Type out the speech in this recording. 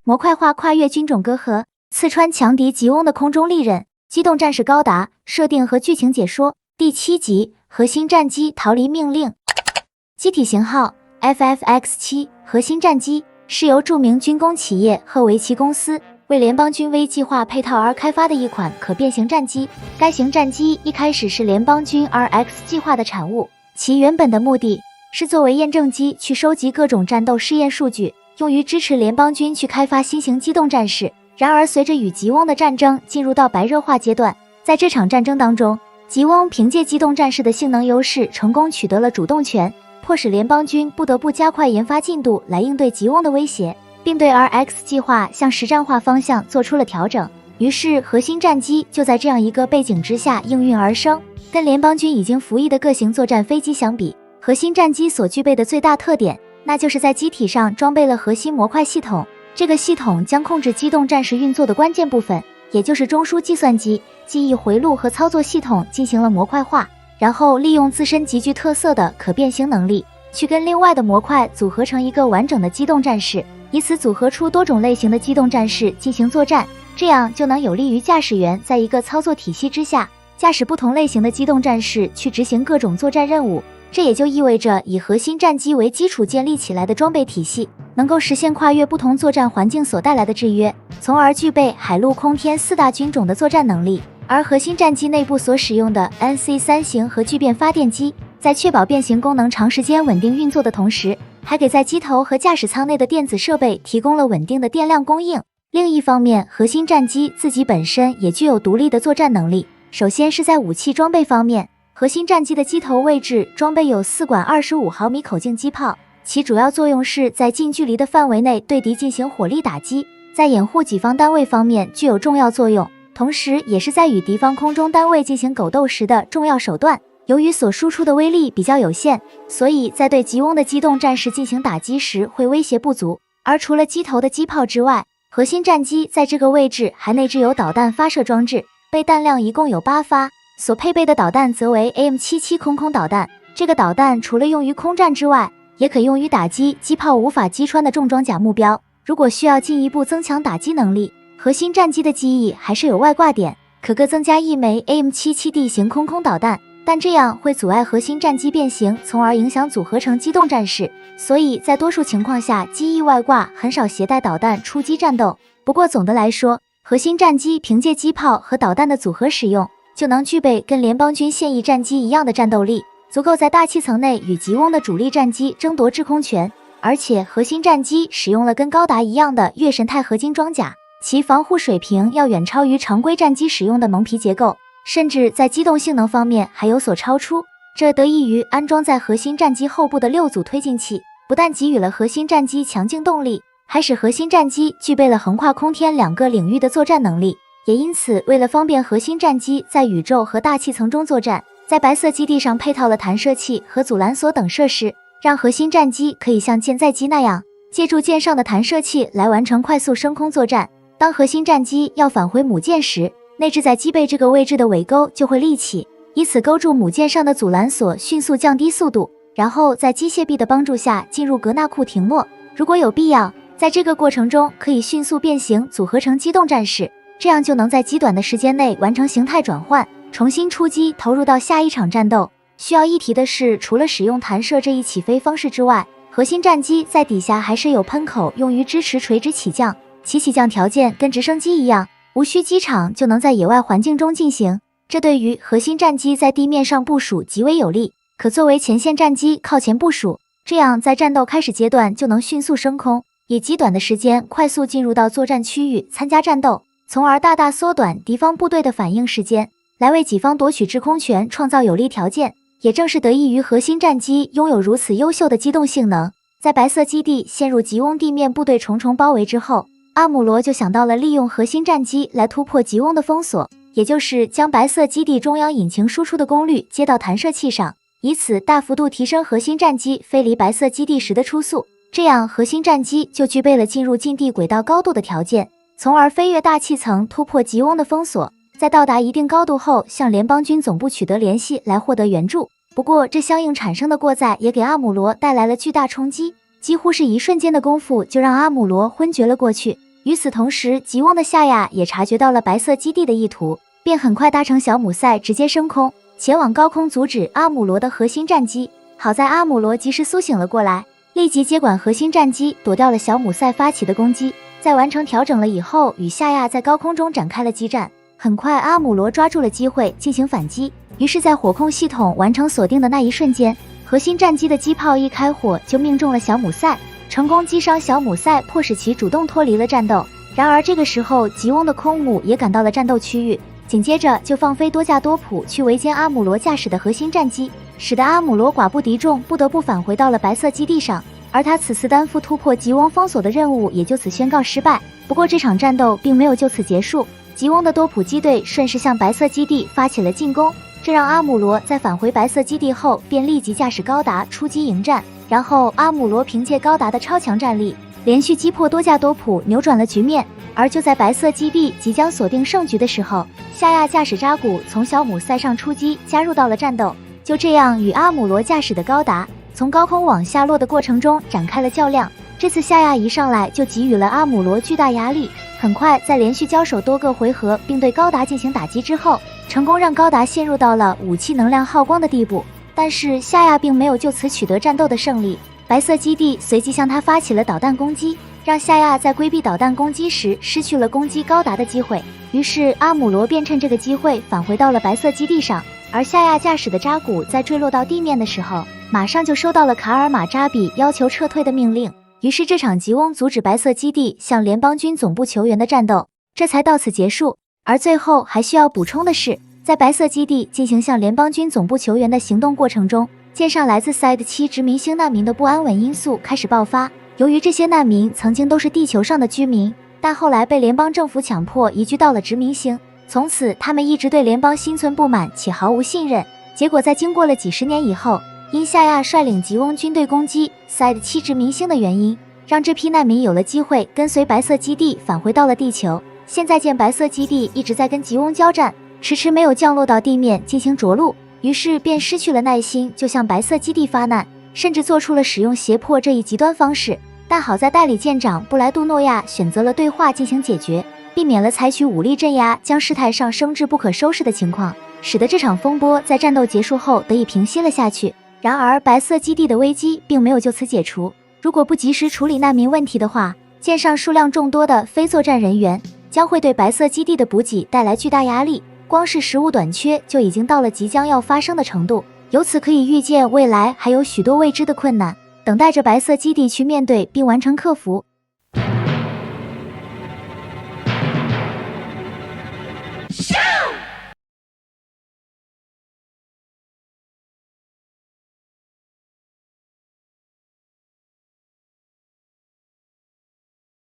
模块化跨越军种隔阂，刺穿强敌吉翁的空中利刃。机动战士高达设定和剧情解说第7集核心战机逃离命令。机体型号 FFX7， 核心战机是由著名军工企业赫维奇公司为联邦军微计划配套而开发的一款可变形战机。该型战机一开始是联邦军 RX 计划的产物，其原本的目的是作为验证机去收集各种战斗试验数据，用于支持联邦军去开发新型机动战士。然而随着与吉翁的战争进入到白热化阶段，在这场战争当中，吉翁凭借机动战士的性能优势成功取得了主动权，迫使联邦军不得不加快研发进度来应对吉翁的威胁，并对 RX 计划向实战化方向做出了调整。于是核心战机就在这样一个背景之下应运而生。跟联邦军已经服役的各型作战飞机相比，核心战机所具备的最大特点，那就是在机体上装备了核心模块系统。这个系统将控制机动战士运作的关键部分，也就是中枢计算机、记忆回路和操作系统进行了模块化，然后利用自身极具特色的可变形能力，去跟另外的模块组合成一个完整的机动战士，以此组合出多种类型的机动战士进行作战，这样就能有利于驾驶员在一个操作体系之下，驾驶不同类型的机动战士去执行各种作战任务。这也就意味着以核心战机为基础建立起来的装备体系，能够实现跨越不同作战环境所带来的制约，从而具备海陆空天4大军种的作战能力。而核心战机内部所使用的 NC3 型核聚变发电机，在确保变形功能长时间稳定运作的同时，还给在机头和驾驶舱内的电子设备提供了稳定的电量供应。另一方面，核心战机自己本身也具有独立的作战能力。首先是在武器装备方面，核心战机的机头位置装备有4管25毫米口径机炮，其主要作用是在近距离的范围内对敌进行火力打击，在掩护己方单位方面具有重要作用，同时也是在与敌方空中单位进行狗斗时的重要手段。由于所输出的威力比较有限，所以在对吉翁的机动战士进行打击时会威胁不足。而除了机头的机炮之外，核心战机在这个位置还内置有导弹发射装置，备弹量一共有8发，所配备的导弹则为 AM77空导弹。这个导弹除了用于空战之外，也可用于打击机炮无法击穿的重装甲目标。如果需要进一步增强打击能力，核心战机的机翼还是有外挂点，可各增加1枚 AM77D 型空导弹，但这样会阻碍核心战机变形，从而影响组合成机动战士。所以在多数情况下，机翼外挂很少携带导弹出击战斗。不过总的来说，核心战机凭借机炮和导弹的组合使用，就能具备跟联邦军现役战机一样的战斗力，足够在大气层内与吉翁的主力战机争夺制空权。而且核心战机使用了跟高达一样的月神钛合金装甲，其防护水平要远超于常规战机使用的蒙皮结构，甚至在机动性能方面还有所超出。这得益于安装在核心战机后部的6组推进器，不但给予了核心战机强劲动力，还使核心战机具备了横跨空天2个领域的作战能力。也因此，为了方便核心战机在宇宙和大气层中作战，在白色基地上配套了弹射器和阻拦索等设施，让核心战机可以像舰载机那样，借助舰上的弹射器来完成快速升空作战。当核心战机要返回母舰时，内置在机背这个位置的尾钩就会立起，以此勾住母舰上的阻拦索，迅速降低速度，然后在机械臂的帮助下进入格纳库停落。如果有必要，在这个过程中可以迅速变形组合成机动战士，这样就能在极短的时间内完成形态转换，重新出击投入到下一场战斗。需要一提的是，除了使用弹射这一起飞方式之外，核心战机在底下还是有喷口用于支持垂直起降，其起降条件跟直升机一样，无需机场就能在野外环境中进行，这对于核心战机在地面上部署极为有利，可作为前线战机靠前部署，这样在战斗开始阶段就能迅速升空，以极短的时间快速进入到作战区域参加战斗，从而大大缩短敌方部队的反应时间，来为己方夺取制空权创造有利条件。也正是得益于核心战机拥有如此优秀的机动性能，在白色基地陷入吉翁地面部队重重包围之后，阿姆罗就想到了利用核心战机来突破吉翁的封锁，也就是将白色基地中央引擎输出的功率接到弹射器上，以此大幅度提升核心战机飞离白色基地时的初速，这样核心战机就具备了进入近地轨道高度的条件，从而飞越大气层突破吉翁的封锁，在到达一定高度后向联邦军总部取得联系来获得援助。不过这相应产生的过载也给阿姆罗带来了巨大冲击，几乎是一瞬间的功夫就让阿姆罗昏厥了过去。与此同时，吉翁的夏亚也察觉到了白色基地的意图，便很快搭乘小姆塞直接升空，前往高空阻止阿姆罗的核心战机。好在阿姆罗及时苏醒了过来，立即接管核心战机，躲掉了小姆塞发起的攻击。在完成调整了以后，与夏亚在高空中展开了激战。很快，阿姆罗抓住了机会进行反击，于是，在火控系统完成锁定的那一瞬间，核心战机的机炮一开火就命中了小姆塞，成功击伤小姆塞，迫使其主动脱离了战斗。然而这个时候，吉翁的空母也赶到了战斗区域，紧接着就放飞多架多普去围歼阿姆罗驾驶的核心战机，使得阿姆罗寡不敌众，不得不返回到了白色基地上。而他此次担负突破吉翁封锁的任务也就此宣告失败。不过这场战斗并没有就此结束，吉翁的多普机队顺势向白色基地发起了进攻，这让阿姆罗在返回白色基地后便立即驾驶高达出击迎战。然后阿姆罗凭借高达的超强战力，连续击破多架多普，扭转了局面。而就在白色基地即将锁定胜局的时候，夏亚驾驶扎古从小姆塞上出击，加入到了战斗。就这样，与阿姆罗驾驶的高达从高空往下落的过程中展开了较量。这次夏亚一上来就给予了阿姆罗巨大压力，很快在连续交手多个回合并对高达进行打击之后，成功让高达陷入到了武器能量耗光的地步。但是夏亚并没有就此取得战斗的胜利，白色基地随即向他发起了导弹攻击，让夏亚在规避导弹攻击时失去了攻击高达的机会。于是阿姆罗便趁这个机会返回到了白色基地上，而夏亚驾驶的扎古在坠落到地面的时候，马上就收到了卡尔马扎比要求撤退的命令。于是这场吉翁阻止白色基地向联邦军总部求援的战斗这才到此结束。而最后还需要补充的是，在白色基地进行向联邦军总部求援的行动过程中，舰上来自 SIDE-7殖民星难民的不安稳因素开始爆发。由于这些难民曾经都是地球上的居民，但后来被联邦政府强迫移居到了殖民星，从此他们一直对联邦心存不满且毫无信任。结果在经过了几十年以后，因夏亚率领吉翁军队攻击 SIDE-7殖民星的原因，让这批难民有了机会跟随白色基地返回到了地球。现在见白色基地一直在跟吉翁交战，迟迟没有降落到地面进行着陆，于是便失去了耐心，就向白色基地发难，甚至做出了使用胁迫这一极端方式。但好在代理舰长布莱杜诺亚选择了对话进行解决，避免了采取武力镇压，将事态上升至不可收拾的情况，使得这场风波在战斗结束后得以平息了下去。然而白色基地的危机并没有就此解除，如果不及时处理难民问题的话，舰上数量众多的非作战人员将会对白色基地的补给带来巨大压力，光是食物短缺就已经到了即将要发生的程度。由此可以预见，未来还有许多未知的困难等待着白色基地去面对并完成克服。